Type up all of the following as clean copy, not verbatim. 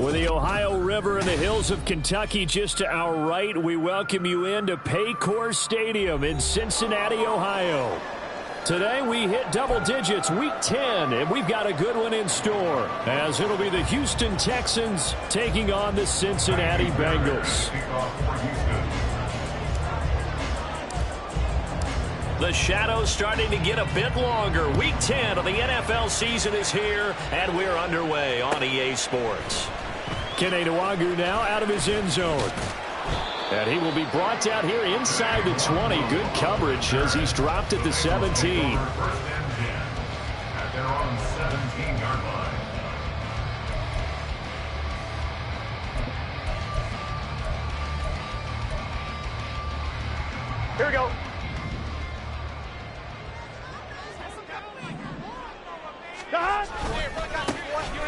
With the Ohio River and the hills of Kentucky just to our right, we welcome you into Paycor Stadium in Cincinnati, Ohio. Today we hit double digits, week 10, and we've got a good one in store, as it'll be the Houston Texans taking on the Cincinnati Bengals. The shadows starting to get a bit longer. Week 10 of the NFL season is here, and we're underway on EA Sports. Kene Nwangwu now out of his end zone. And he will be brought down here inside the 20. Good coverage as he's dropped at the 17. They're on 17-yard line. Here we go.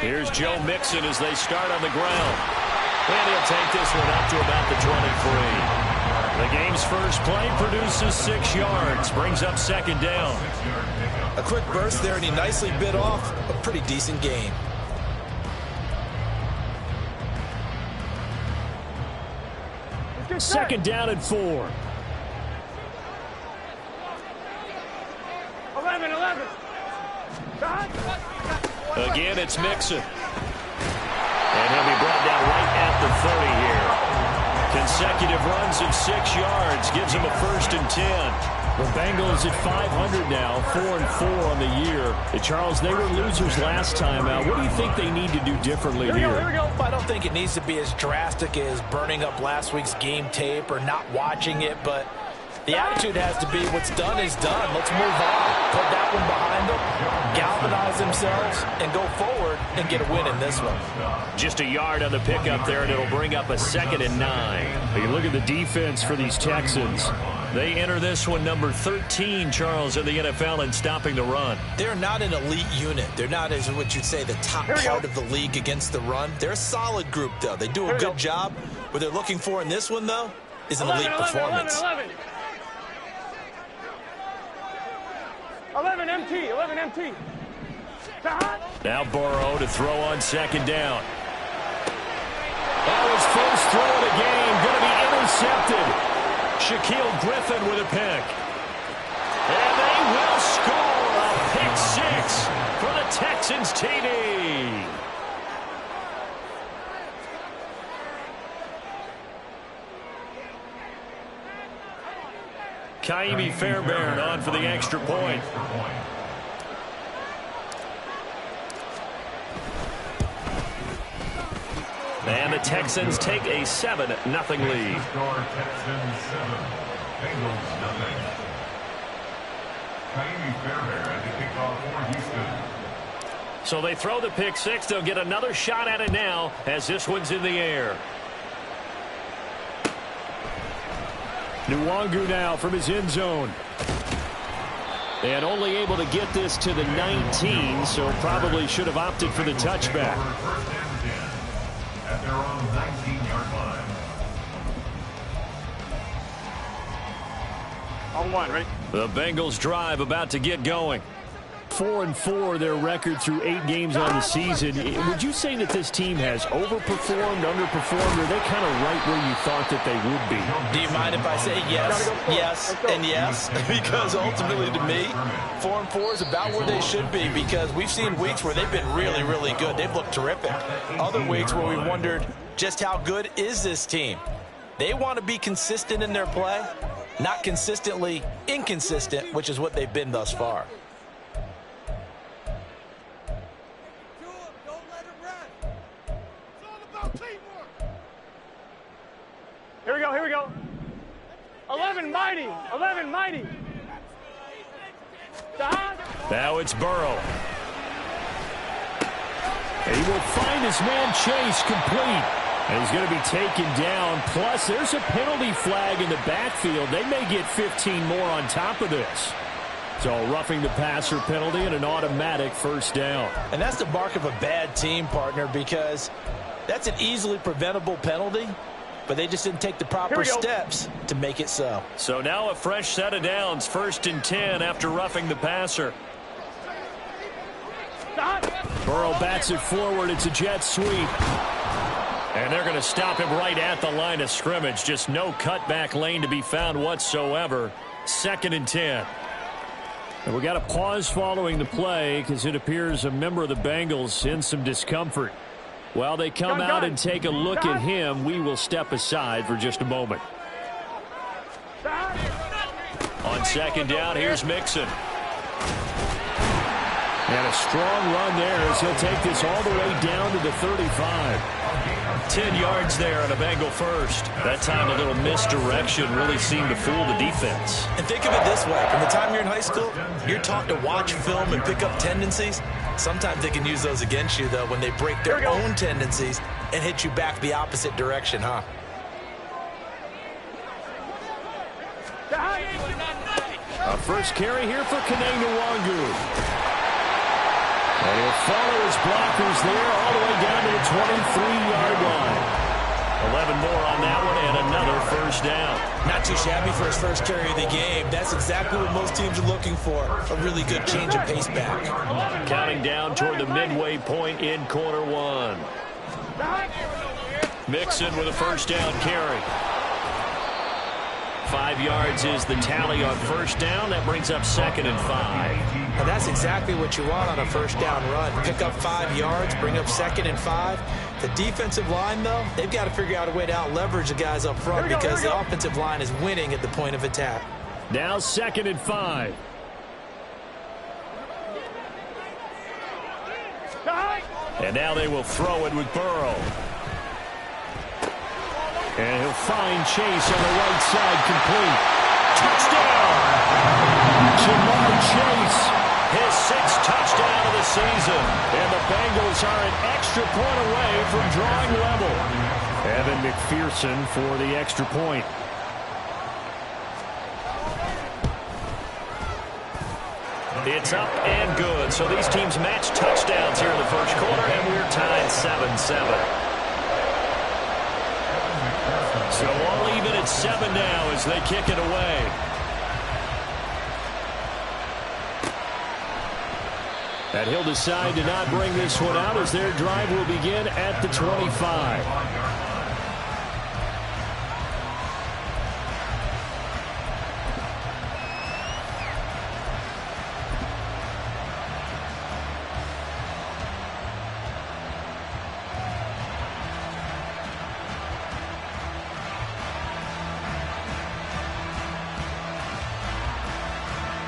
Here's Joe Mixon as they start on the ground. And he'll take this one up to about the 23. The game's first play produces 6 yards, brings up second down. A quick burst there, and he nicely bit off a pretty decent gain. Second down and 4. 11. Again, it's Mixon. And he'll be brought down right at the 30 here. Consecutive runs of 6 yards gives him a 1st and 10. The Bengals at 500 now, 4-4 on the year. Charles, they were losers last time out. What do you think they need to do differently here? Here we go. I don't think it needs to be as drastic as burning up last week's game tape or not watching it, but the attitude has to be what's done is done. Let's move on. Put that one behind them, galvanize themselves, and go forward and get a win in this one. Just a yard on the pickup there, and it'll bring up a 2nd and 9. You look at the defense for these Texans. They enter this one number 13, Charles, in the NFL in stopping the run. They're not an elite unit. They're not, as what you'd say, the top part of the league against the run. They're a solid group, though. They do a good job. What they're looking for in this one, though, is an elite performance. 11 MT. Now Burrow to throw on second down. That was first throw of the game, going to be intercepted. Shaquille Griffin with a pick. And they will score a pick 6 for the Texans TD. Kaimi Fairbairn on for the extra point. And the Texans take a 7-0 lead. Texans 7, Bengals 0. Kaimi Fairbairn at the kickoff for Houston. So they throw the pick 6. They'll get another shot at it now as this one's in the air. Nwangwu now from his end zone. And only able to get this to the 19, so probably should have opted for the touchback. At their own 19-yard line. On 1, right? The Bengals drive about to get going. 4-4 their record through 8 games on the season. Would you say that this team has overperformed, underperformed, or are they kind of right where you thought that they would be? Do you mind if I say yes, and yes? Because ultimately to me, 4-4 is about where they should be, because we've seen weeks where they've been really, really good. They've looked terrific. Other weeks where we wondered just how good is this team. They want to be consistent in their play, not consistently inconsistent, which is what they've been thus far. Here we go. 11 mighty. Now it's Burrow. And he will find his man Chase complete. And he's going to be taken down. Plus, there's a penalty flag in the backfield. They may get 15 more on top of this. So roughing the passer penalty and an automatic first down. And that's the mark of a bad team, partner, because that's an easily preventable penalty. But they just didn't take the proper steps to make it so. So now a fresh set of downs, 1st and 10 after roughing the passer. Burrow bats it forward. It's a jet sweep. And they're going to stop him right at the line of scrimmage. Just no cutback lane to be found whatsoever. 2nd and 10. And we got a pause following the play because it appears a member of the Bengals in some discomfort. While they come out and take a look at him, we will step aside for just a moment. On 2nd down, here's Mixon. And a strong run there as he'll take this all the way down to the 35. 10 yards there on a Bengal first. That time a little misdirection really seemed to fool the defense. And think of it this way. From the time you're in high school, you're taught to watch film and pick up tendencies. Sometimes they can use those against you, though, when they break their own tendencies and hit you back the opposite direction, huh? A first carry here for Kene Nwangu. And he'll follow his blockers there all the way down to the 23-yard line. 11 more on that one and another first down. Not too shabby for his first carry of the game. That's exactly what most teams are looking for. A really good change of pace back. Counting down toward the midway point in quarter 1. Mixon with a first down carry. 5 yards is the tally on first down. That brings up 2nd and 5. And that's exactly what you want on a first down run. Pick up 5 yards, bring up 2nd and 5. The defensive line, though, they've got to figure out a way to out-leverage the guys up front because the offensive line is winning at the point of attack. Now 2nd and 5. And now they will throw it with Burrow. And he'll find Chase on the right side, complete. Touchdown! Jamar Chase, his 6th touchdown of the season. And the Bengals are an extra point away from drawing level. Evan McPherson for the extra point. It's up and good. So these teams match touchdowns here in the first quarter, and we're tied 7-7. So all even at 7 now as they kick it away. And he'll decide to not bring this one out as their drive will begin at the 25.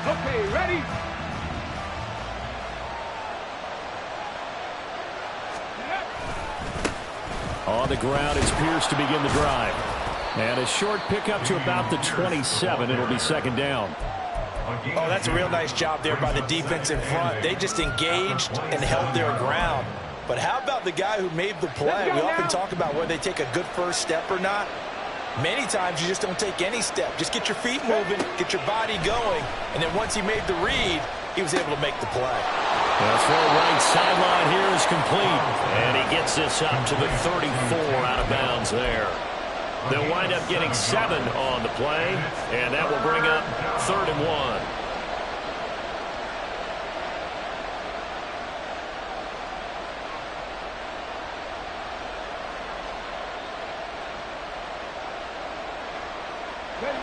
Okay, ready? On the ground is Pierce to begin the drive. And a short pickup to about the 27. It'll be 2nd down. Oh, that's a real nice job there by the defense in front. They just engaged and held their ground. But how about the guy who made the play? We often talk about whether they take a good first step or not. Many times you just don't take any step. Just get your feet moving, get your body going, and then once he made the read, he was able to make the play. The throw right sideline here is complete. And he gets this up to the 34 out of bounds there. They'll wind up getting 7 on the play, and that will bring up 3rd and 1.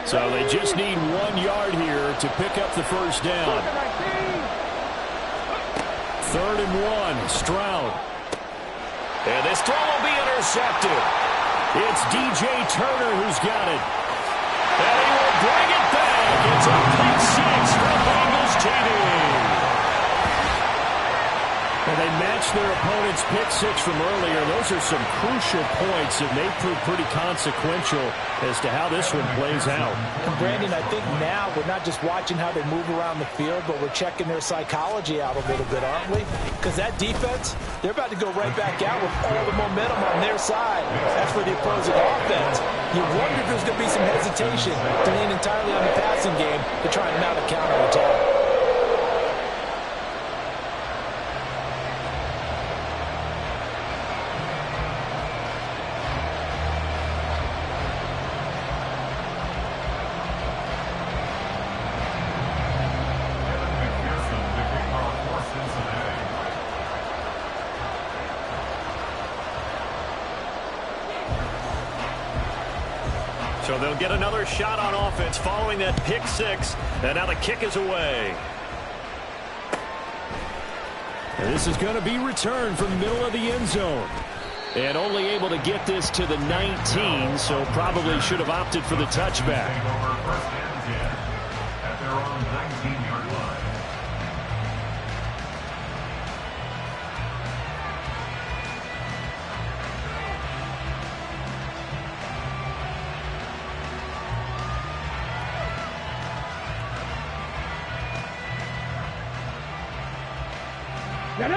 So they just need 1 yard here to pick up the first down. 3rd and 1, Stroud. And this throw will be intercepted. It's DJ Turner who's got it. And he will bring it back. It's a pick 6 from Bengals TV. And they matched their opponent's pick 6 from earlier. Those are some crucial points that may prove pretty consequential as to how this one plays out. And Brandon, I think now we're not just watching how they move around the field, but we're checking their psychology out a little bit, aren't we? Because that defense, they're about to go right back out with all the momentum on their side. That's for the opposing offense. You wonder if there's going to be some hesitation to lean entirely on the passing game to try and mount a counterattack. So they'll get another shot on offense following that pick six. And now the kick is away. And this is going to be returned from the middle of the end zone. And only able to get this to the 19, so probably should have opted for the touchback. At their own 19-yard line.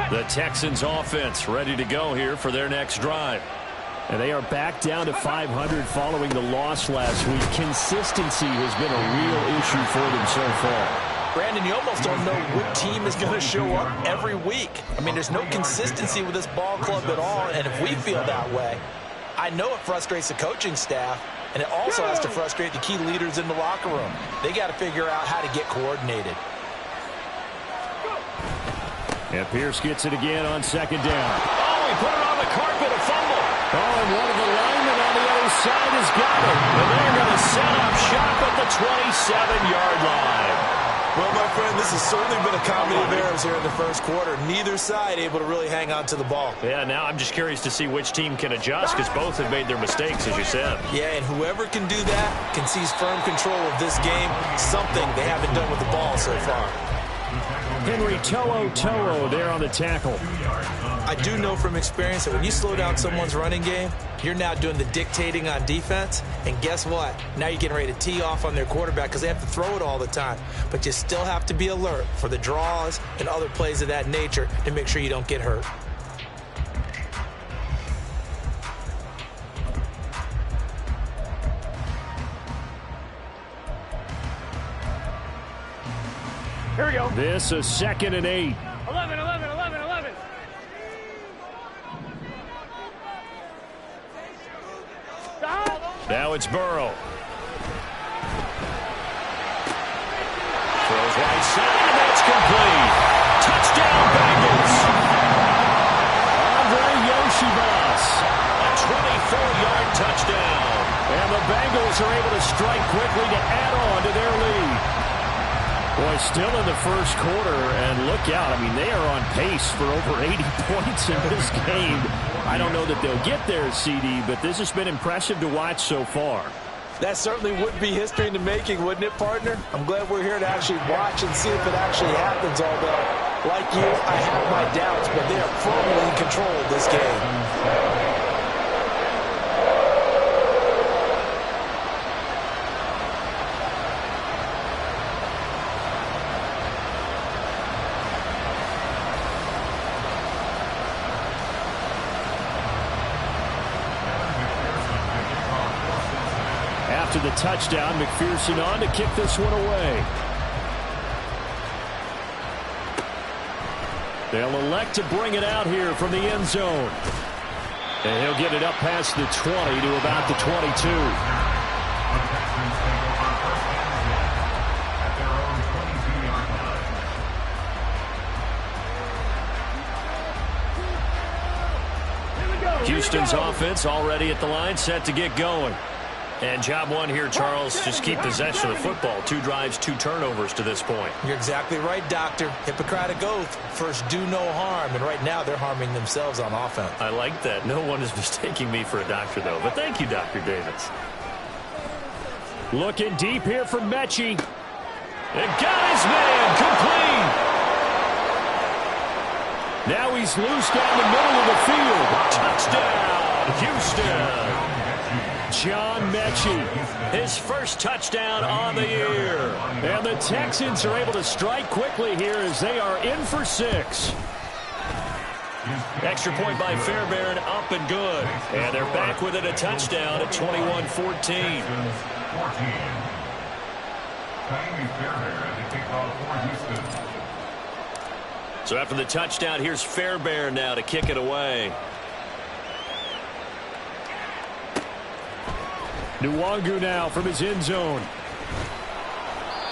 The Texans offense ready to go here for their next drive. And they are back down to 500 following the loss last week. Consistency has been a real issue for them so far. Brandon, you almost don't know what team is going to show up every week. I mean, there's no consistency with this ball club at all, and if we feel that way, I know it frustrates the coaching staff, and it also has to frustrate the key leaders in the locker room. They got to figure out how to get coordinated. And Pierce gets it again on second down. Oh, he put it on the carpet, a fumble. Oh, and one of the linemen on the other side has got it. And they're going to set up shop at the 27-yard line. Well, my friend, this has certainly been a comedy of errors here in the first quarter. Neither side able to really hang on to the ball. Yeah, now I'm just curious to see which team can adjust because both have made their mistakes, as you said. Yeah, and whoever can do that can seize firm control of this game, something they haven't done with the ball so far. Henry To'o there on the tackle. I do know from experience that when you slow down someone's running game, you're now doing the dictating on defense. And guess what? Now you're getting ready to tee off on their quarterback because they have to throw it all the time. But you still have to be alert for the draws and other plays of that nature to make sure you don't get hurt. Here we go. This is 2nd and 8. 11, 11, 11, 11. Stop. Now it's Burrow. Throws right side, and that's complete. Touchdown, Bengals. Andre Yoshibas. A 24-yard touchdown. And the Bengals are able to strike quickly to add on to their lead. Boy, still in the first quarter, and look out. I mean, they are on pace for over 80 points in this game. I don't know that they'll get there, CD, but this has been impressive to watch so far. That certainly would be history in the making, wouldn't it, partner? I'm glad we're here to actually watch and see if it actually happens, although, like you, I have my doubts, but they are firmly in control of this game. After the touchdown, McPherson on to kick this one away. They'll elect to bring it out here from the end zone. And he'll get it up past the 20 to about the 22. Houston's offense already at the line, set to get going. And job one here, Charles, just keep possession of the football. 2 drives, 2 turnovers to this point. You're exactly right, Doctor. Hippocratic oath. First, do no harm. And right now, they're harming themselves on offense. I like that. No one is mistaking me for a doctor, though. But thank you, Dr. Davis. Looking deep here for Mechie. And got his man complete. Now he's loose down the middle of the field. Touchdown, Houston. John Mechie, his first touchdown on the year. And the Texans are able to strike quickly here as they are in for 6. Extra point by Fairbairn, up and good. And they're back within a touchdown at 21-14. So after the touchdown, here's Fairbairn now to kick it away. Nwangu now from his end zone.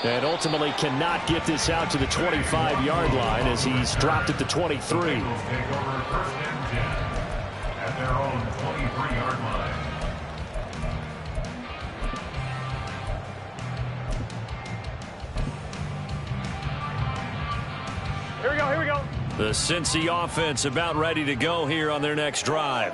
And ultimately cannot get this out to the 25-yard line as he's dropped at the 23. Take over 1st and 10 at their own 23-yard line. The Cincy offense about ready to go here on their next drive.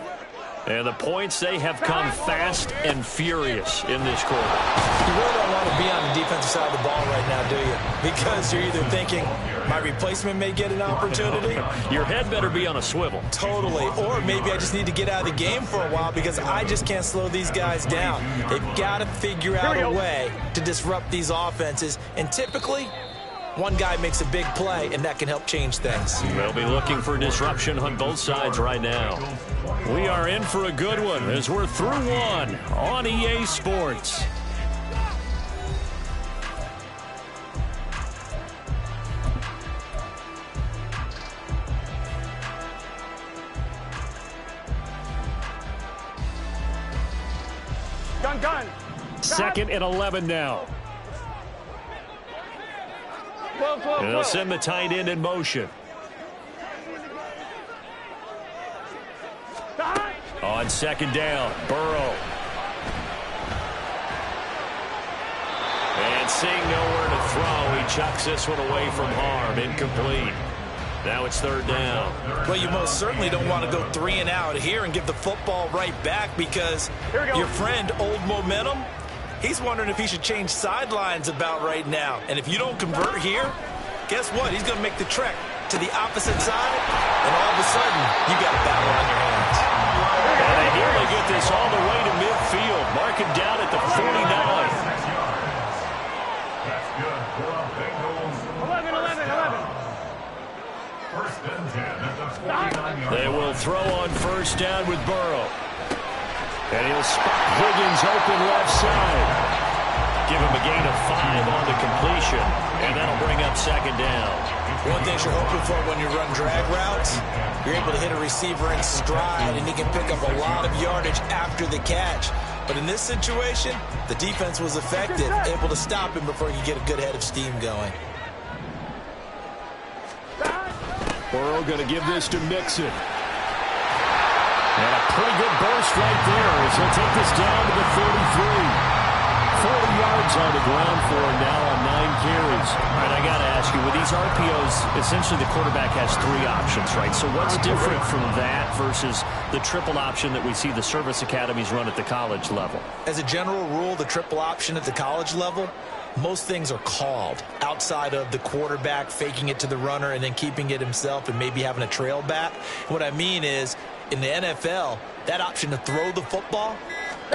And the points, they have come fast and furious in this quarter. You really don't want to be on the defensive side of the ball right now, do you? Because you're either thinking, my replacement may get an opportunity. Your head better be on a swivel. Totally. Or maybe I just need to get out of the game for a while because I just can't slow these guys down. They've got to figure out a way to disrupt these offenses. And typically, one guy makes a big play, and that can help change things. They'll be looking for disruption on both sides right now. We are in for a good one as we're through one on EA Sports. Gun. Second and 11 now. 12. And they'll send the tight end in motion. On second down, Burrow. And seeing nowhere to throw, he chucks this one away from harm. Incomplete. Now it's third down. Well, you most certainly don't want to go 3 and out here and give the football right back because your friend, Old Momentum, he's wondering if he should change sidelines about right now. And if you don't convert here, guess what? He's going to make the trek to the opposite side, and all of a sudden, you got a battle on your hands. And they nearly get this all the way to midfield. Mark him down at the 49. That's good for the Bengals. 11. First and 10 at the 49-yard They will throw on first down with Burrow. And he'll spot Higgins open left side. Give him a gain of 5 on the completion, and that'll bring up second down. One thing you're hoping for when you run drag routes, you're able to hit a receiver in stride, and he can pick up a lot of yardage after the catch. But in this situation, the defense was effective, able to stop him before he could get a good head of steam going. Burrow going to give this to Mixon. And a pretty good burst right there as he'll take this down to the 33. 40 yards on the ground for him now on 9 carries. All right, I got to ask you, with these RPOs, essentially the quarterback has 3 options, right? So what's different from that versus the triple option that we see the service academies run at the college level? As a general rule, the triple option at the college level, most things are called outside of the quarterback faking it to the runner and then keeping it himself and maybe having a trail back. What I mean is, in the NFL, that option to throw the football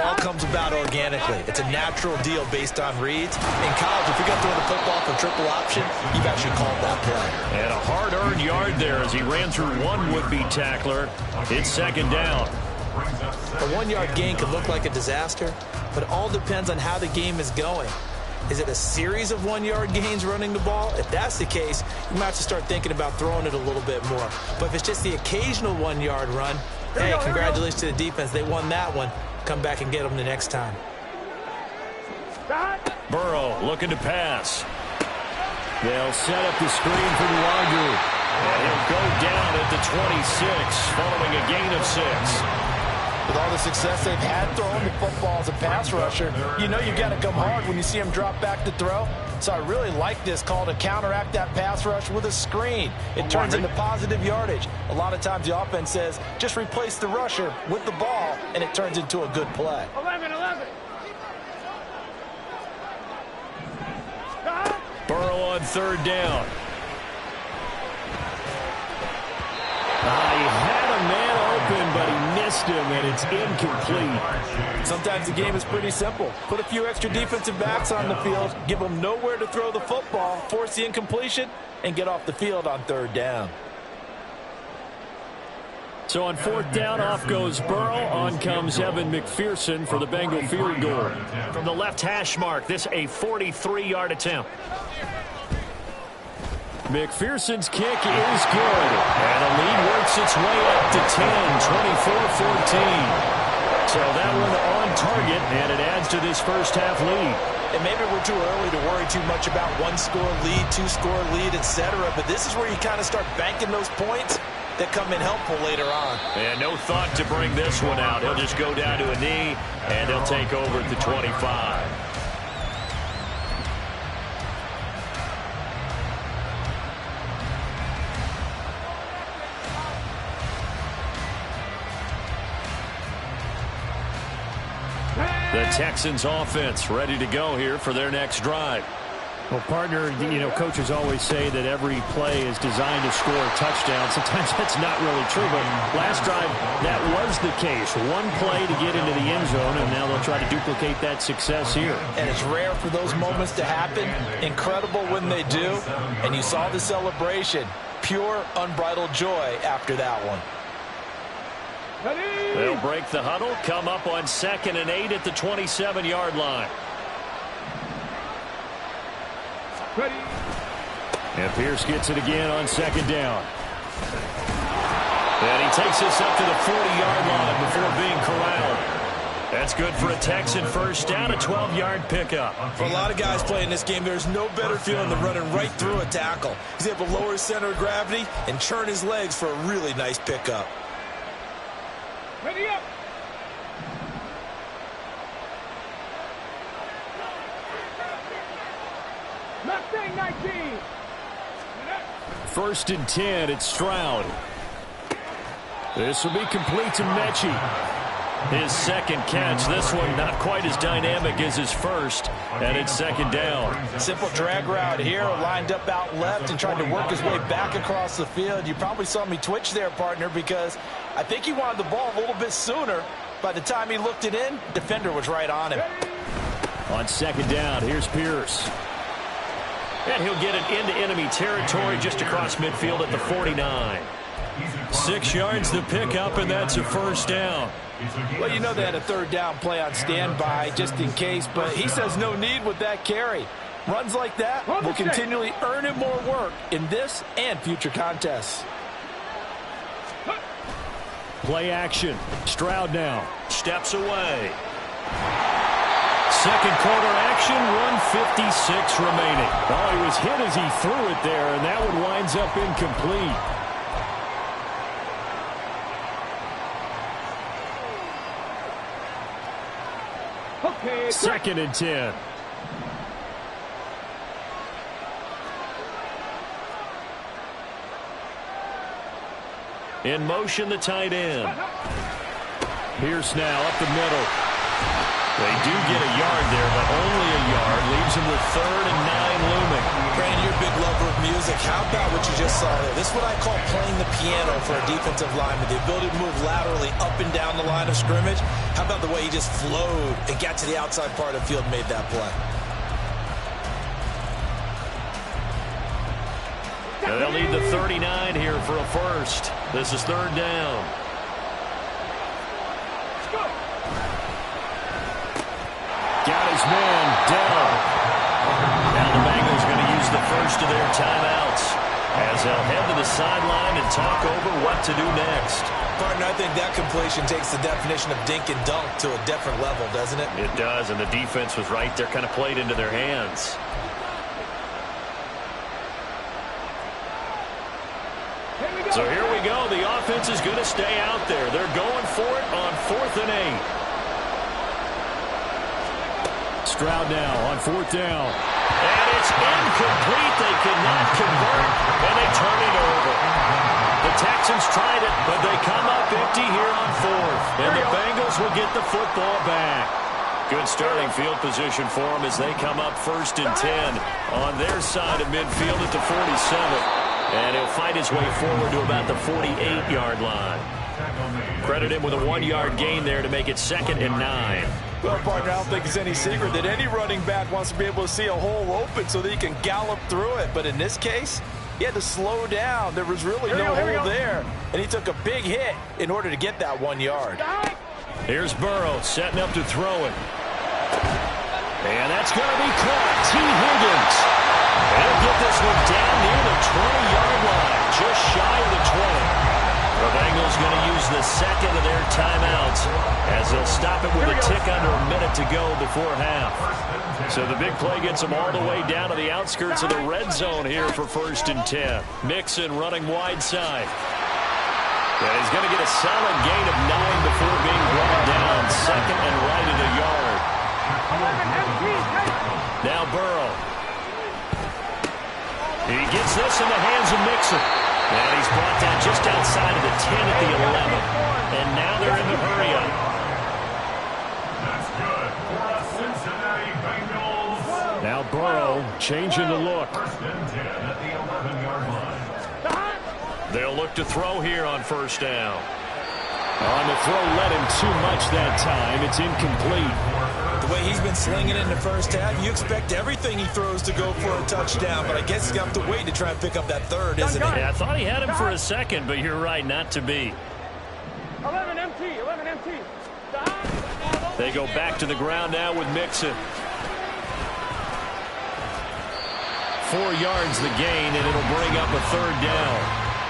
all comes about organically. It's a natural deal based on reads. In college, if you're going to throw the football for triple option, you've actually called that play. And a hard-earned yard there as he ran through one would-be tackler. It's second down. A 1-yard gain could look like a disaster, but it all depends on how the game is going. Is it a series of 1-yard gains running the ball? If that's the case, you might have to start thinking about throwing it a little bit more. But if it's just the occasional 1-yard run, hey, congratulations to the defense. They won that one. Come back and get them the next time. Burrow looking to pass. They'll set up the screen for the Laundry. And he'll go down at the 26 following a gain of 6. With all the success they've had throwing the football as a pass rusher, you know you've got to come hard when you see him drop back to throw. So I really like this call to counteract that pass rush with a screen. It turns into positive yardage. A lot of times the offense says, just replace the rusher with the ball, and it turns into a good play. 11. Burrow on third down. He had a man open, but he missed him, and it's incomplete. Sometimes the game is pretty simple. Put a few extra defensive backs on the field, give them nowhere to throw the football, force the incompletion, and get off the field on third down. So on fourth down, off goes Burrow. On comes Evan McPherson for the Bengal field goal. From the left hash mark, this a 43-yard attempt. McPherson's kick is good. And the lead works its way up to 10, 24-14. So that one on target, and it adds to this first half lead. And maybe we're too early to worry too much about 1-score lead, 2-score lead, etc. But this is where you kind of start banking those points that come in helpful later on. And no thought to bring this one out. He'll just go down to a knee, and he'll take over at the 25. The Texans offense ready to go here for their next drive. Well, partner, coaches always say that every play is designed to score a touchdown. Sometimes that's not really true, but last drive, that was the case. One play to get into the end zone, and now they'll try to duplicate that success here. And it's rare for those moments to happen. Incredible when they do. And you saw the celebration. Pure, unbridled joy after that one. They'll break the huddle, come up on 2nd and 8 at the 27-yard line. Ready. And Pierce gets it again on 2nd down. And he takes this up to the 40-yard line before being corralled. That's good for a Texan first down, a 12-yard pickup. For a lot of guys playing this game, there's no better feeling than running right through a tackle. He's able to lower his center of gravity and churn his legs for a really nice pickup. Ready up. Mustang 19. 1st and 10, it's Stroud. This will be complete to Mechie. His 2nd catch. This one not quite as dynamic as his first, and it's 2nd down. Simple drag route here, lined up out left and tried to work his way back across the field. You probably saw me twitch there, partner, because I think he wanted the ball a little bit sooner. By the time he looked it in, defender was right on him. On 2nd down, here's Pierce. And he'll get it into enemy territory just across midfield at the 49. 6 yards to pick up, and that's a 1st down. Well, you know they had a 3rd down play on standby just in case, but he says no need with that carry. Runs like that will continually earn him more work in this and future contests. Play action. Stroud now steps away. 2nd quarter action, 1:56 remaining. Oh, he was hit as he threw it there, and that one winds up incomplete. Okay. 2nd and 10. In motion, the tight end. Pierce now up the middle. They do get a yard there, but only a yard. Leaves them with 3rd and 9 looming. Brandon, you're a big lover of music. How about what you just saw there? This is what I call playing the piano for a defensive lineman. The ability to move laterally up and down the line of scrimmage. How about the way he just flowed and got to the outside part of the field and made that play? Now they'll need the 39 here for a first. This is 3rd down. Got his man down. Now the Bengals going to use the first of their timeouts as they'll head to the sideline and talk over what to do next. Partner, I think that completion takes the definition of dink and dunk to a different level, doesn't it? It does, and the defense was right there, kind of played into their hands. So here we go. The offense is going to stay out there. They're going for it on 4th and 8. Stroud now on 4th down. And it's incomplete. They cannot convert, and they turn it over. The Texans tried it, but they come up empty here on 4th. And the Bengals will get the football back. Good starting field position for them as they come up 1st and 10 on their side of midfield at the 47. And he'll fight his way forward to about the 48-yard line. Credit him with a 1-yard gain there to make it 2nd and 9. Well, partner, I don't think it's any secret that any running back wants to be able to see a hole open so that he can gallop through it. But in this case, he had to slow down. There was really no hole there. And he took a big hit in order to get that 1 yard. Here's Burrow setting up to throw it. And that's going to be caught. T. Higgins. They'll get this one down near the 20-yard line, just shy of the 20. The Bengals going to use the 2nd of their timeouts as they'll stop it with a tick under a minute to go before half. So the big play gets them all the way down to the outskirts of the red zone here for 1st and 10. Mixon running wide side. And he's going to get a solid gain of 9 before being brought down. 2nd and right at a yard. Now Burrow. He gets this in the hands of Mixon. And he's brought down just outside of the 10 at the 11. And now they're in the hurry-up. Now Burrow changing the look. First and 10 at the 11-yard line. They'll look to throw here on first down. On the throw, led him too much that time. It's incomplete. The way he's been slinging it in the first half, you expect everything he throws to go for a touchdown, but I guess he's going to have to wait to try and pick up that third, isn't he? Yeah, I thought he had him for a second, but you're right, not to be. 11 MT, 11 MT. They go back to the ground now with Mixon. 4 yards the gain, and it'll bring up a third down.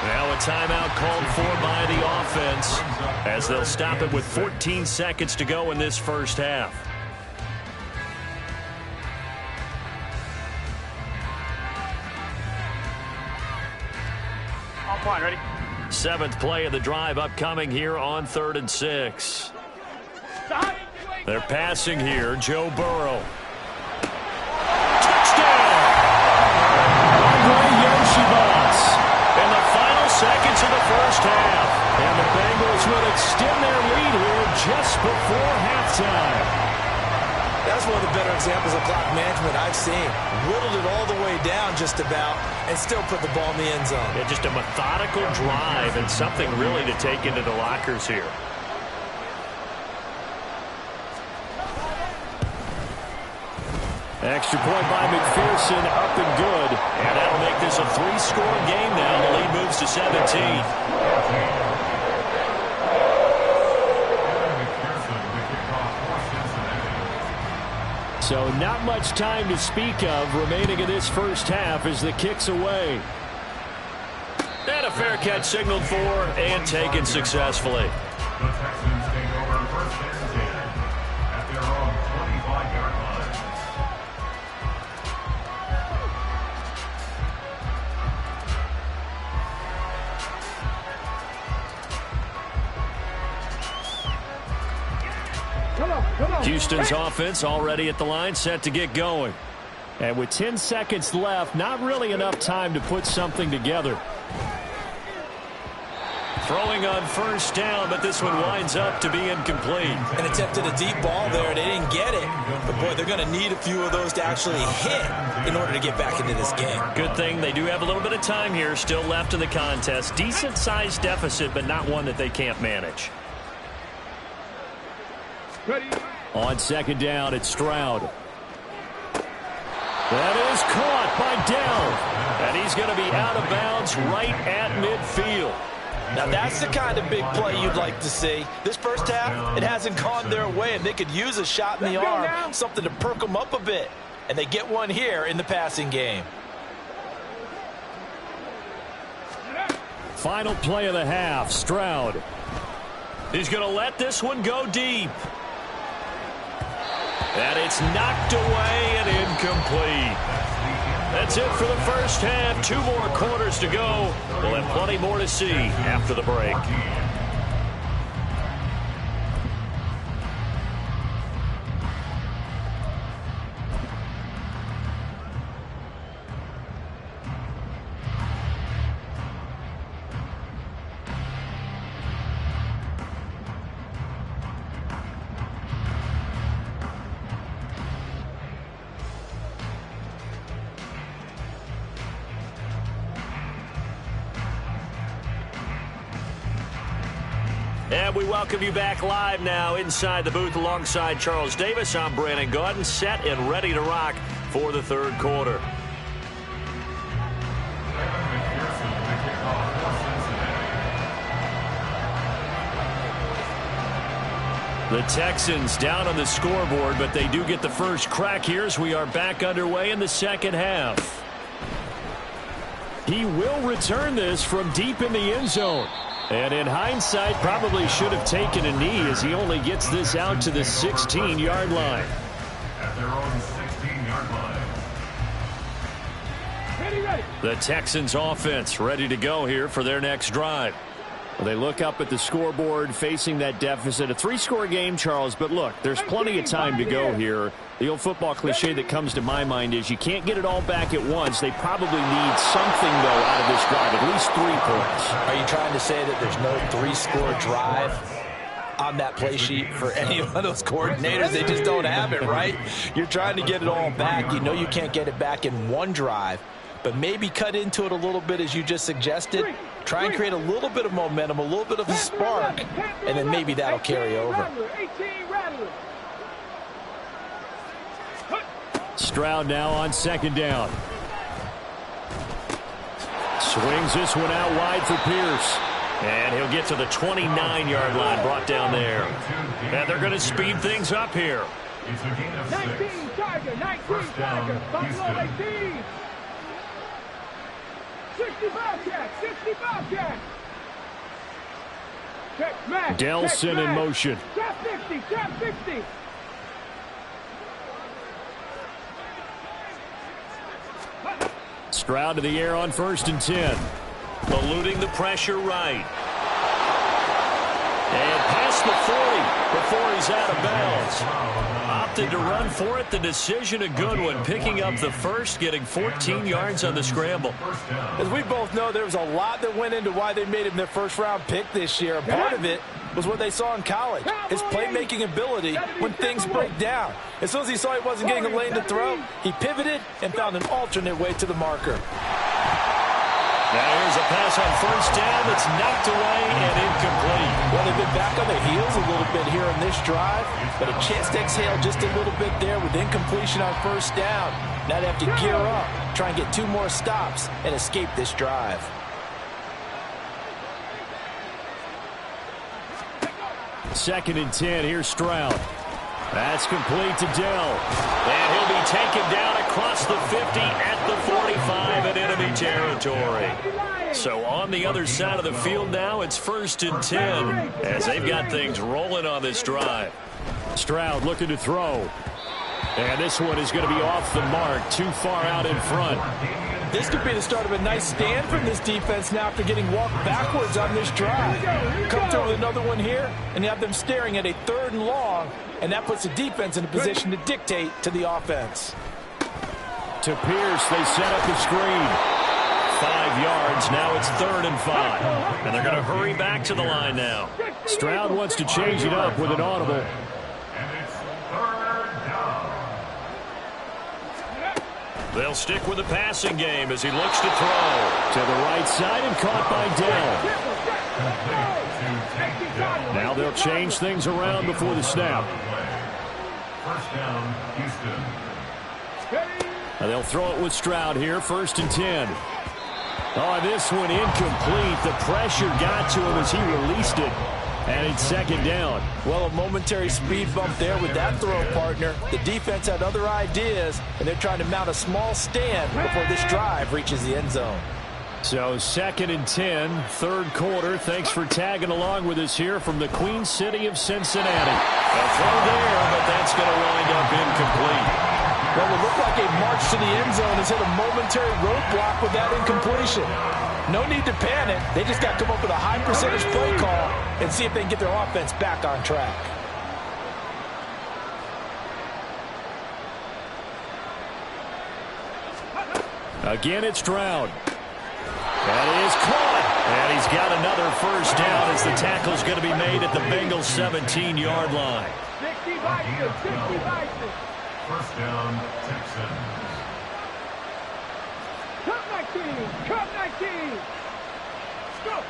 Now a timeout called for by the offense as they'll stop it with 14 seconds to go in this first half. All fine, ready? 7th play of the drive upcoming here on 3rd and 6. They're passing here. Joe Burrow. Touchdown! In the final seconds of the first half. And the Bengals will extend their lead here just before halftime. That's one of the better examples of clock management I've seen. Whittled it all the way down just about and still put the ball in the end zone. Yeah, just a methodical drive and something really to take into the lockers here. Extra point by McPherson, up and good. And that'll make this a 3-score game now. The lead moves to 17. So not much time to speak of remaining in this first half as the kick's away. And a fair catch signaled for and taken successfully. The Texans take over first and 10 at their own 25-yard line. Come on. Houston's offense already at the line, set to get going. And with 10 seconds left, not really enough time to put something together. Throwing on first down, but this one winds up to be incomplete. And attempted a deep ball there. They didn't get it. But, boy, they're going to need a few of those to actually hit in order to get back into this game. Good thing they do have a little bit of time here still left in the contest. Decent-sized deficit, but not one that they can't manage. Ready? On second down, it's Stroud. That is caught by Dell. And he's going to be out of bounds right at midfield. Now, that's the kind of big play you'd like to see. This first half, it hasn't gone their way, and they could use a shot in the arm, something to perk them up a bit. And they get one here in the passing game. Final play of the half, Stroud. He's going to let this one go deep. And it's knocked away and incomplete. That's it for the first half. 2 more quarters to go. We'll have plenty more to see after the break. And we welcome you back live now inside the booth alongside Charles Davis. I'm Brandon Gaudin, set and ready to rock for the third quarter. The Texans down on the scoreboard, but they do get the first crack here as we are back underway in the second half. He will return this from deep in the end zone. And in hindsight, probably should have taken a knee as he only gets this out to the 16-yard line. At their own 16-yard line. Ready. The Texans offense ready to go here for their next drive. Well, they look up at the scoreboard facing that deficit. A 3-score game, Charles, but look, there's plenty of time to go here. The old football cliche that comes to my mind is you can't get it all back at once. They probably need something, though, out of this drive, at least 3 points. Are you trying to say that there's no 3-score drive? on that play sheet for any one of those coordinators. They just don't have it, right? You're trying to get it all back. You know you can't get it back in one drive, but maybe cut into it a little bit as you just suggested. Try and create a little bit of momentum, a little bit of a spark, and then maybe that'll carry over. Stroud now on second down. Swings this one out wide for Pierce. And he'll get to the 29-yard line, brought down there. And they're going to speed things up here. 19 Tiger, 19 Tiger, Buffalo 18. 65 cat, 65 cat. Check, Matt. Delson in motion. Tap 50, tap 50. Stroud to the air on 1st and 10. Eluding the pressure right. And past the 40 before he's out of bounds. Opted to run for it. The decision a good one. Picking up the first, getting 14 yards on the scramble. As we both know, there was a lot that went into why they made him their first-round pick this year. Part of it was what they saw in college, his playmaking ability when things break down. As soon as he saw he wasn't getting a lane to throw, he pivoted and found an alternate way to the marker. Now here's a pass on 1st down that's knocked away and incomplete. Well, they've been back on their heels a little bit here in this drive, but a chance to exhale just a little bit there with incompletion on 1st down. Now they have to gear up, try and get 2 more stops, and escape this drive. Second and 10, here's Stroud. That's complete to Dell. And he'll be taken down across the 50 at the 45 in enemy territory. So on the other side of the field now, it's 1st and 10 as they've got things rolling on this drive. Stroud looking to throw. And this one is going to be off the mark, too far out in front. This could be the start of a nice stand from this defense now after getting walked backwards on this drive. Come through with another one here, and you have them staring at a 3rd and long, and that puts the defense in a position to dictate to the offense. To Pierce, they set up the screen. 5 yards, now it's 3rd and 5. And they're going to hurry back to the line now. Stroud wants to change it up with an audible. And it's 3rd down. They'll stick with the passing game as he looks to throw. To the right side and caught by Dell. Now they'll change things around before the snap. 1st down, Houston. And they'll throw it with Stroud here, 1st and 10. Oh, this one incomplete. The pressure got to him as he released it. And it's 2nd down. Well, a momentary speed bump there with that throw, partner. The defense had other ideas, and they're trying to mount a small stand before this drive reaches the end zone. So 2nd and 10, 3rd quarter. Thanks for tagging along with us here from the Queen City of Cincinnati. A throw there, but that's going to wind up incomplete. Well, it looked like a march to the end zone has hit a momentary roadblock with that incompletion. No need to panic. They just got to come up with a high percentage play call and see if they can get their offense back on track. Again, it's Stroud. That is caught. And he's got another 1st down as the tackle's going to be made at the Bengals' 17-yard line. 60 Bison, 60 Bison. 1st down, Texans. Cut 19, cut 19. Go.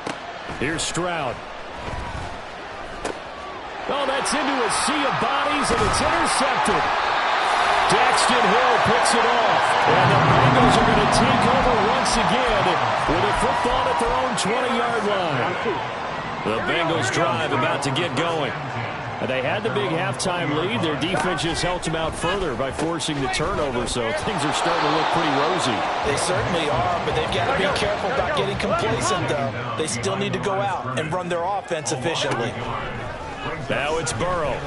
Here's Stroud. Oh, that's into a sea of bodies, and it's intercepted. Daxton Hill picks it off. And the Bengals are going to take over once again with a football at their own 20-yard line. The Bengals drive about to get going. They had the big halftime lead. Their defense just helped them out further by forcing the turnover, so things are starting to look pretty rosy. They certainly are, but they've got to be careful about getting complacent, though. They still need to go out and run their offense efficiently. Now it's Burrow.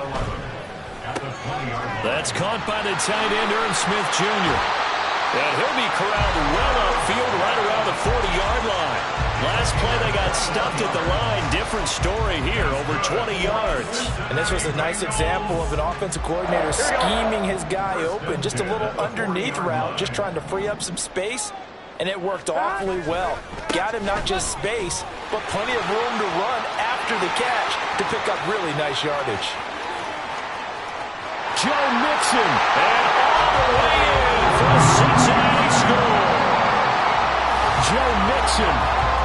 That's caught by the tight end, Irv Smith Jr. And he'll be corralled well upfield right around the 40-yard line. Last play, they got stuffed at the line. Different story here, over 20 yards. And this was a nice example of an offensive coordinator scheming his guy open. Just a little underneath route, just trying to free up some space. And it worked awfully well. Got him not just space, but plenty of room to run after the catch. to pick up really nice yardage. Joe Mixon, and all the way in for a Cincinnati score. Joe Mixon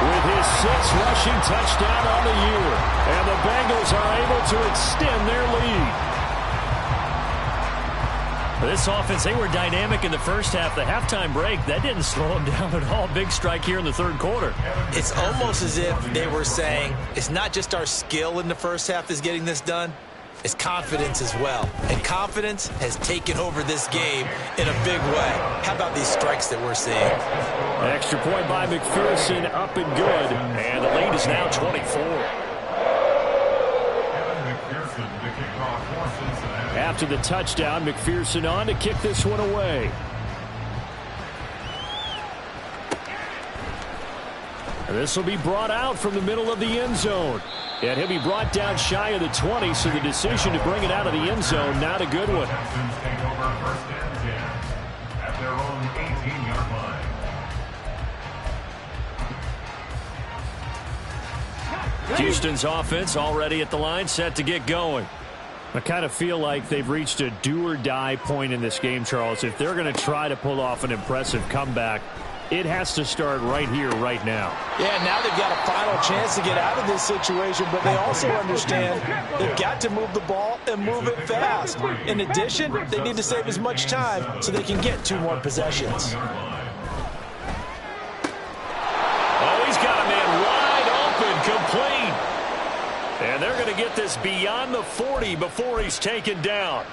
with his 6th rushing touchdown on the year. And the Bengals are able to extend their lead. This offense, they were dynamic in the first half. The halftime break, that didn't slow them down at all. Big strike here in the third quarter. It's almost as if they were saying, it's not just our skill in the first half that's getting this done, it's confidence as well. And confidence has taken over this game in a big way. How about these strikes that we're seeing? Extra point by McPherson, up and good. And the lead is now 24. After the touchdown, McPherson on to kick this one away. This will be brought out from the middle of the end zone. And he'll be brought down shy of the 20, so the decision to bring it out of the end zone, not a good one. At their own 18-yard line. Houston's offense already at the line, set to get going. I kind of feel like they've reached a do-or-die point in this game, Charles. If they're going to try to pull off an impressive comeback, it has to start right here, right now. Yeah, now they've got a final chance to get out of this situation, but they also understand they've got to move the ball and move it fast. In addition, they need to save as much time so they can get 2 more possessions. Oh, he's got a man wide open, complete. And they're going to get this beyond the 40 before he's taken down.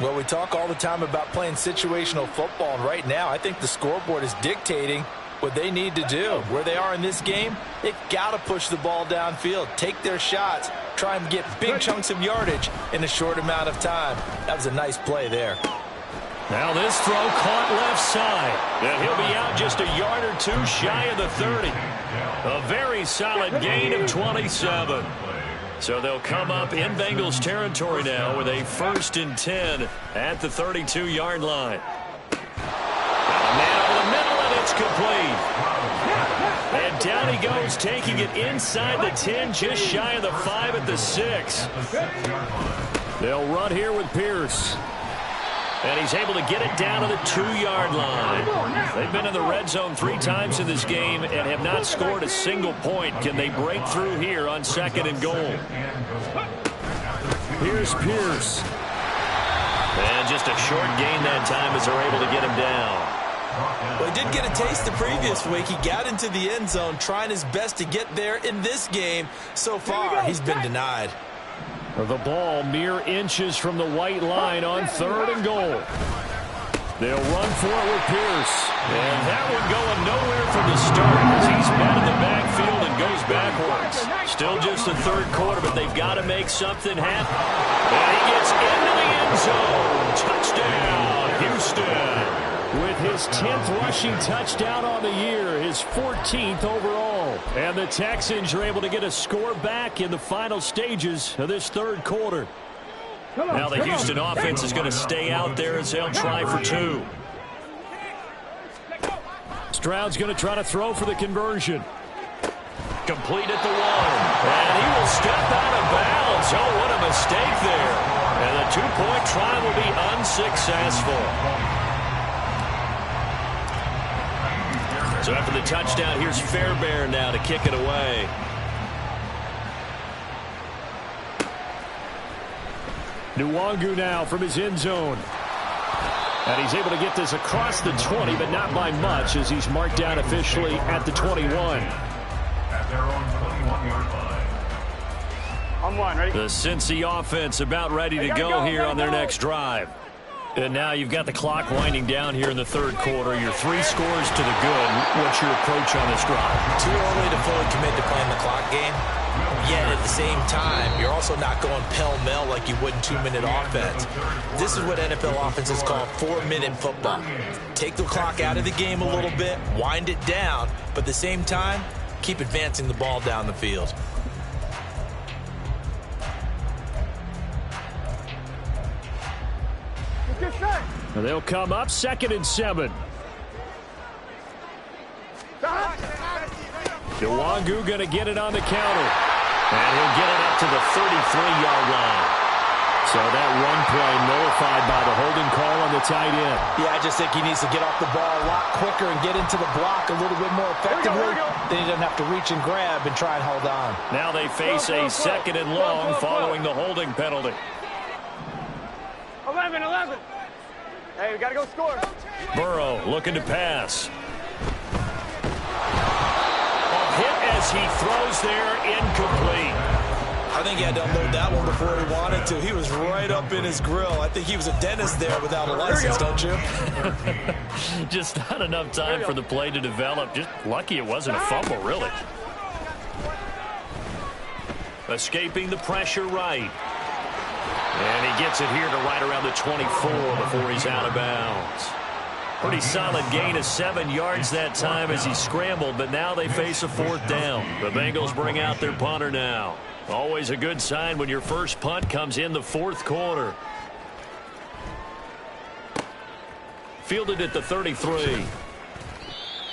Well, we talk all the time about playing situational football, and right now I think the scoreboard is dictating what they need to do. Where they are in this game, they've got to push the ball downfield, take their shots, try and get big chunks of yardage in a short amount of time. That was a nice play there. Now this throw caught left side. And he'll be out just a yard or 2 shy of the 30. A very solid gain of 27. So they'll come up in Bengals territory now with a 1st and 10 at the 32-yard line. Got a man over the middle, and it's complete. And down he goes, taking it inside the 10, just shy of the 5 at the 6. They'll run here with Pierce. And he's able to get it down to the 2-yard line. They've been in the red zone 3 times in this game and have not scored a single point. Can they break through here on 2nd and goal? Here's Pierce. And just a short gain that time as they're able to get him down. Well, he did get a taste the previous week. He got into the end zone trying his best to get there in this game. So far, he's been denied. The ball mere inches from the white line on 3rd and goal. They'll run for it with Pierce. And that one going nowhere from the start as he's met in the backfield and goes backwards. Still just the 3rd quarter, but they've got to make something happen. And he gets into the end zone. Touchdown, Houston. With his 10th rushing touchdown on the year, his 14th overall. And the Texans are able to get a score back in the final stages of this 3rd quarter. Now the Houston offense is going to stay out there as they'll try for 2. Stroud's going to try to throw for the conversion. Complete at the 1. And he will step out of bounds. Oh, what a mistake there. And the 2-point try will be unsuccessful. So after the touchdown, here's Fairbairn now to kick it away. Nwangu now from his end zone. And he's able to get this across the 20, but not by much as he's marked down officially at the 21. At their own 21-yard line. On 1, ready? The Cincy offense about ready to go here on their next drive. And now you've got the clock winding down here in the 3rd quarter. You're 3 scores to the good. What's your approach on this drive? Too early to fully commit to playing the clock game. Yet at the same time, you're also not going pell-mell like you would in 2-minute offense. This is what NFL offenses call 4-minute football. Take the clock out of the game a little bit, wind it down, but at the same time, keep advancing the ball down the field. And they'll come up 2nd and 7. Nwangu going to get it on the counter. And he'll get it up to the 33-yard line. So that run play nullified by the holding call on the tight end. Yeah, I just think he needs to get off the ball a lot quicker and get into the block a little bit more effectively. Then he doesn't have to reach and grab and try and hold on. Now they face a second and long following the holding penalty. 11. Hey, we got to go score. Burrow looking to pass. A hit as he throws there, incomplete. I think he had to unload that one before he wanted to. He was right up in his grill. I think he was a dentist there without a license, don't you? Just not enough time for the play to develop. Just lucky it wasn't a fumble, really. Escaping the pressure right. And he gets it here to right around the 24 before he's out of bounds. Pretty solid gain of 7 yards that time as he scrambled, but now they face a fourth down. The Bengals bring out their punter now. Always a good sign when your first punt comes in the fourth quarter. Fielded at the 33.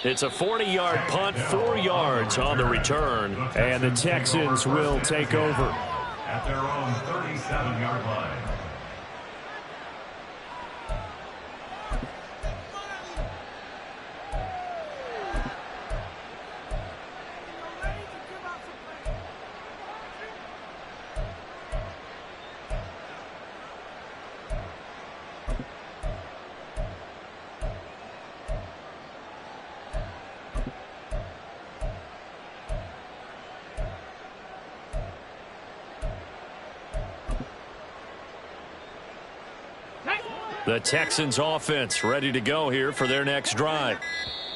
It's a 40-yard punt, 4 yards on the return. And the Texans will take over. At their own 37-yard line. The Texans offense ready to go here for their next drive.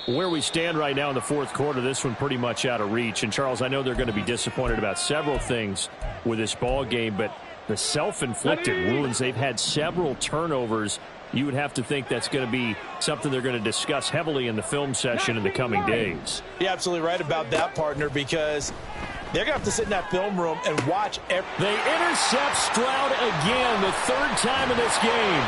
Where we stand right now in the fourth quarter, this one pretty much out of reach. And, Charles, I know they're going to be disappointed about several things with this ball game, but the self-inflicted wounds, they've had several turnovers. You would have to think that's going to be something they're going to discuss heavily in the film session in the coming days. You're absolutely right about that, partner, because they're going to have to sit in that film room and watch. They intercept Stroud again, the third time in this game.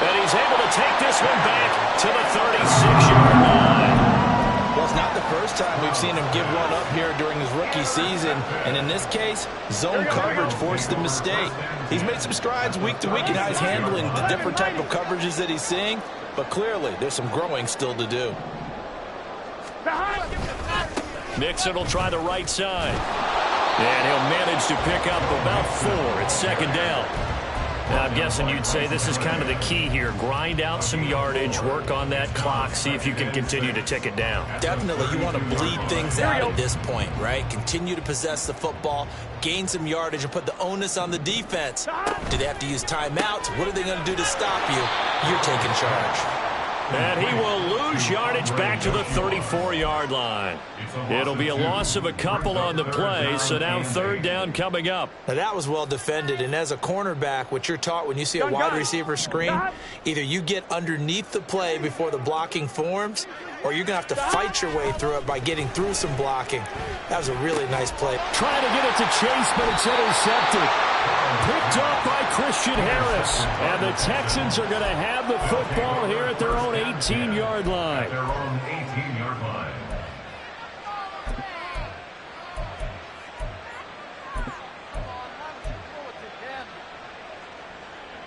And he's able to take this one back to the 36-yard line. Well, it's not the first time we've seen him give one up here during his rookie season. And in this case, zone coverage forced the mistake. He's made some strides week to week in how he's handling the different type of coverages that he's seeing. But clearly, there's some growing still to do. Mixon will try the right side. And he'll manage to pick up about 4. It's second down. Now, I'm guessing you'd say this is kind of the key here. Grind out some yardage, work on that clock, see if you can continue to tick it down. Definitely. You want to bleed things out at this point, right? Continue to possess the football, gain some yardage, and put the onus on the defense. Do they have to use timeouts? What are they going to do to stop you? You're taking charge. And he will lose yardage back to the 34-yard line. It'll be a loss of a couple on the play, so now third down coming up. Now that was well defended, and as a cornerback, what you're taught when you see a wide receiver screen, either you get underneath the play before the blocking forms, or you're going to have to fight your way through it by getting through some blocking. That was a really nice play. Trying to get it to Chase, but it's intercepted. Picked up by Christian Harris. And the Texans are going to have the football here at their own 18-yard line. Their own 18-yard line.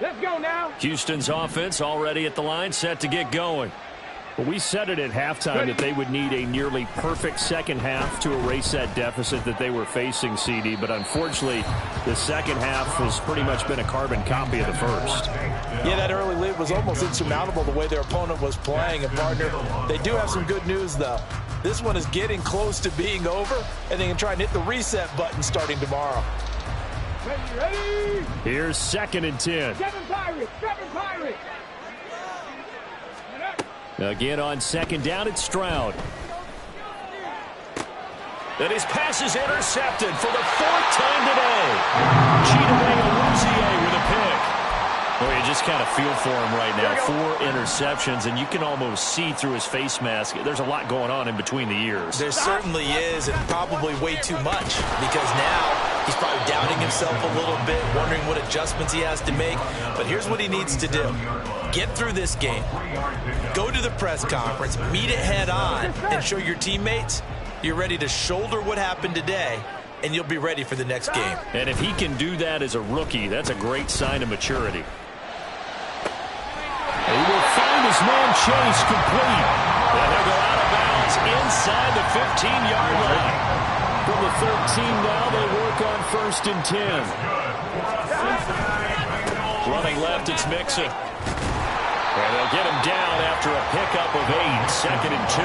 Let's go now. Houston's offense already at the line, set to get going. Well, we said it at halftime that they would need a nearly perfect second half to erase that deficit that they were facing, CD. But unfortunately, the second half has pretty much been a carbon copy of the first. Yeah, that early lead was almost insurmountable the way their opponent was playing. And, partner, they do have some good news, though. This one is getting close to being over, and they can try and hit the reset button starting tomorrow. Ready? Here's 2nd and 10. Seven Pirates. Again on second down, it's Stroud. And his pass is intercepted for the 4th time today. Chidobe with a pick. Well, you just kind of feel for him right now. 4 interceptions, and you can almost see through his face mask. There's a lot going on in between the ears. There certainly is, and probably way too much, because now he's probably doubting himself a little bit, wondering what adjustments he has to make. But here's what he needs to do. Get through this game. Go to the press conference, meet it head on, and show your teammates You're ready to shoulder what happened today, and you'll be ready for the next game. And if he can do that as a rookie, that's a great sign of maturity. He will find his man Chase complete. And he'll go out of bounds inside the 15-yard line. From the 13 now, they work on 1st and 10. Running left, it's Mixon. And they'll get him down after a pickup of 8, 2nd and 2.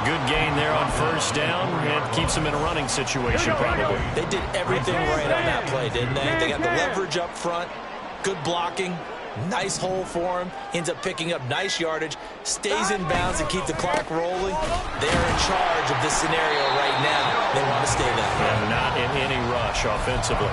Good gain there on 1st down, and keeps him in a running situation probably. They did everything right on that play, didn't they? They got the leverage up front, good blocking, nice hole for him, ends up picking up nice yardage, stays in bounds and keep the clock rolling. They're in charge of this scenario right now. They want to stay that way. And not in any rush offensively.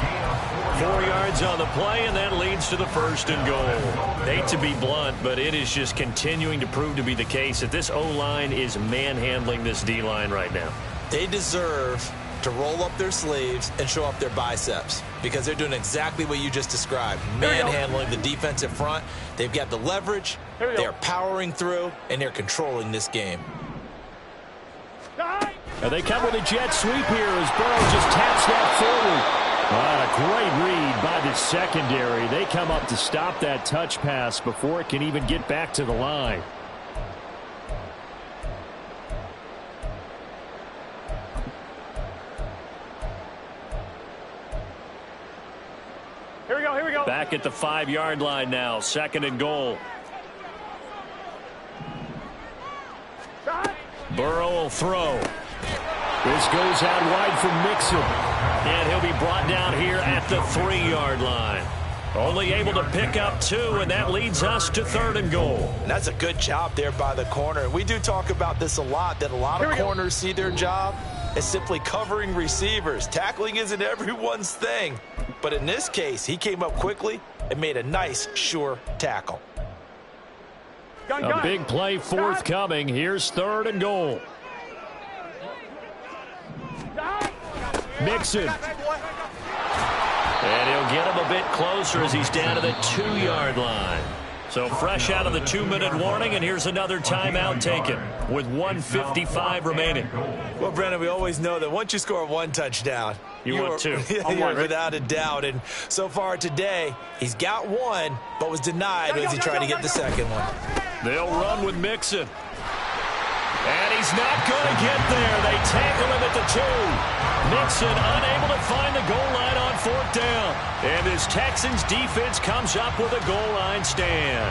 4 yards on the play, and that leads to the 1st and goal. Hate to be blunt, but it is just continuing to prove to be the case that this O-line is manhandling this D-line right now. They deserve to roll up their sleeves and show up their biceps because they're doing exactly what you just described, manhandling the defensive front. They've got the leverage, they're powering through, and they're controlling this game. And they come with a jet sweep here as Burrow just taps that forward. A great read by the secondary. They come up to stop that touch pass before it can even get back to the line. Here we go. Back at the 5-yard line now, 2nd and goal. Burrow will throw. This goes out wide for Mixon. And he'll be brought down here at the 3-yard line. Only able to pick up 2, and that leads us to 3rd and goal. And that's a good job there by the corner. We do talk about this a lot, that a lot of corners see their job as simply covering receivers. Tackling isn't everyone's thing. But in this case, he came up quickly and made a nice, sure tackle. A big play forthcoming. Here's 3rd and goal. Mixon. And he'll get him a bit closer as he's down to the 2-yard line. So fresh out of the 2-minute warning, and here's another timeout taken with 1:55 remaining. Well, Brennan, we always know that once you score 1 touchdown, you want 2. You're without a doubt. And so far today, he's got 1, but was denied as he tried to get the 2nd one. They'll run with Mixon. And he's not going to get there. They tackle him at the 2. Mixon unable to find the goal line on 4th down. And this Texans defense comes up with a goal line stand.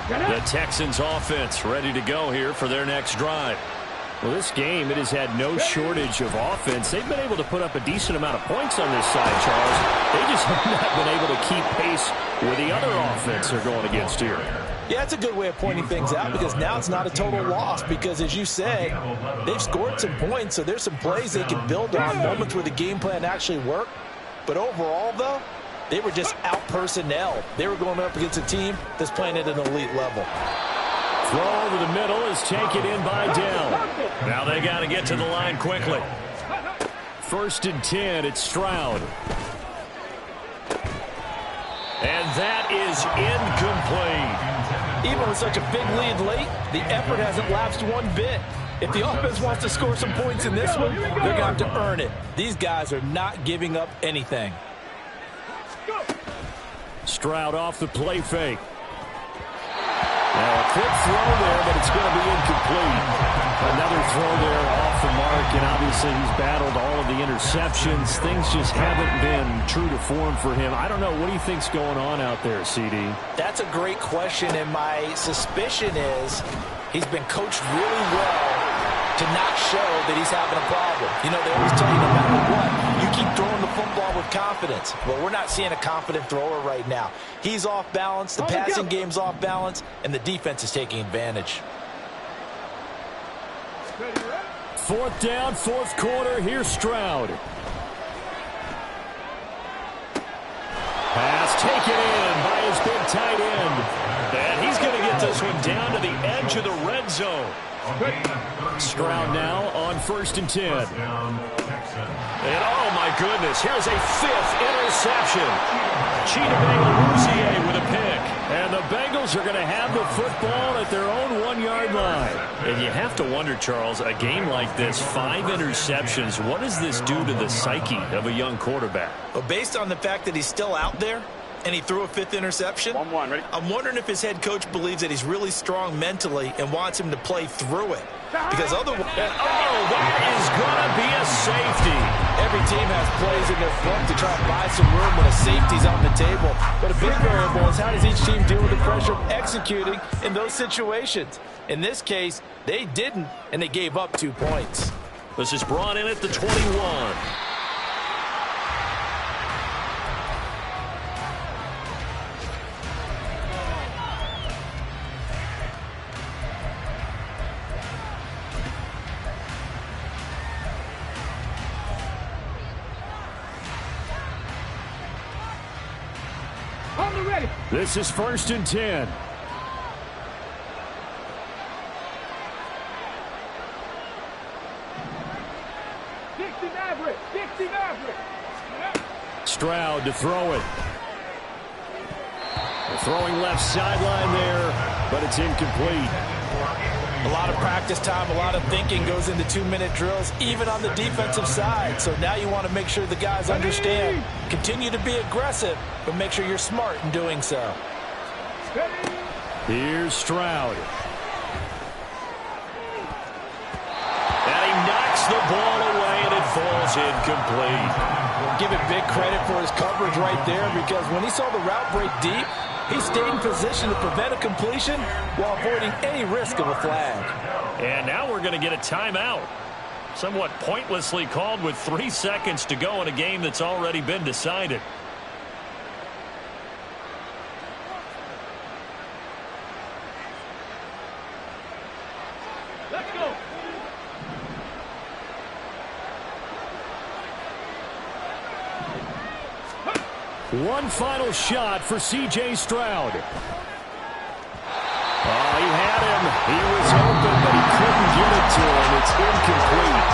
The Texans offense ready to go here for their next drive. Well, this game, it has had no shortage of offense. They've been able to put up a decent amount of points on this side, Charles. They just have not been able to keep pace with the other offense they're going against here. Yeah, it's a good way of pointing things out because now it's not a total loss because, as you said, they've scored some points, so there's some plays they can build on, moments where the game plan actually worked. But overall, though, they were just out-personnel. They were going up against a team that's playing at an elite level. Throw over the middle is taken in by Dell. Now they got to get to the line quickly. 1st and 10, it's Stroud. And that is incomplete. Even with such a big lead late, the effort hasn't lapsed one bit. If the offense wants to score some points in this one, they're going to have to earn it. These guys are not giving up anything. Stroud off the play fake. Now a quick throw there, but it's going to be incomplete. Another throw there off the mark, and obviously he's battled all of the interceptions. Things just haven't been true to form for him. I don't know. What do you think's going on out there, CD? That's a great question, and my suspicion is he's been coached really well to not show that he's having a problem. You know, they always tell you no matter what, you keep throwing the football with confidence. Well, we're not seeing a confident thrower right now. He's off balance, the passing game's off balance, and the defense is taking advantage. 4th down, 4th quarter. Here's Stroud. Pass taken in by his big tight end. And he's going to get this one down to the edge of the red zone. Stroud now on 1st and 10. And oh my goodness, here's a 5th interception. Chidobe with a pick. And the Bengals are going to have the football at their own 1-yard line. And you have to wonder, Charles, a game like this, 5 interceptions, what does this do to the psyche of a young quarterback? Well, based on the fact that he's still out there and he threw a 5th interception, I'm wondering if his head coach believes that he's really strong mentally and wants him to play through it. Because otherwise, that is going to be a safety. Every team has plays in their book to try and buy some room when a safety's on the table. But a big variable is how does each team deal with the pressure of executing in those situations. In this case, they didn't, and they gave up 2 points. This is brought in at the 21. This is 1st and 10. Stroud to throw it. They're throwing left sideline there, but it's incomplete. A lot of practice time, a lot of thinking goes into 2-minute drills, even on the defensive side. So now you want to make sure the guys understand. Continue to be aggressive, but make sure you're smart in doing so. Here's Stroud. And he knocks the ball away, and it falls incomplete. Give it big credit for his coverage right there, because when he saw the route break deep, he stayed in position to prevent a completion while avoiding any risk of a flag. And now we're going to get a timeout. Somewhat pointlessly called with 3 seconds to go in a game that's already been decided. Let's go. One final shot for C.J. Stroud. Oh, he had him. He was open, but he couldn't get it to him. It's incomplete.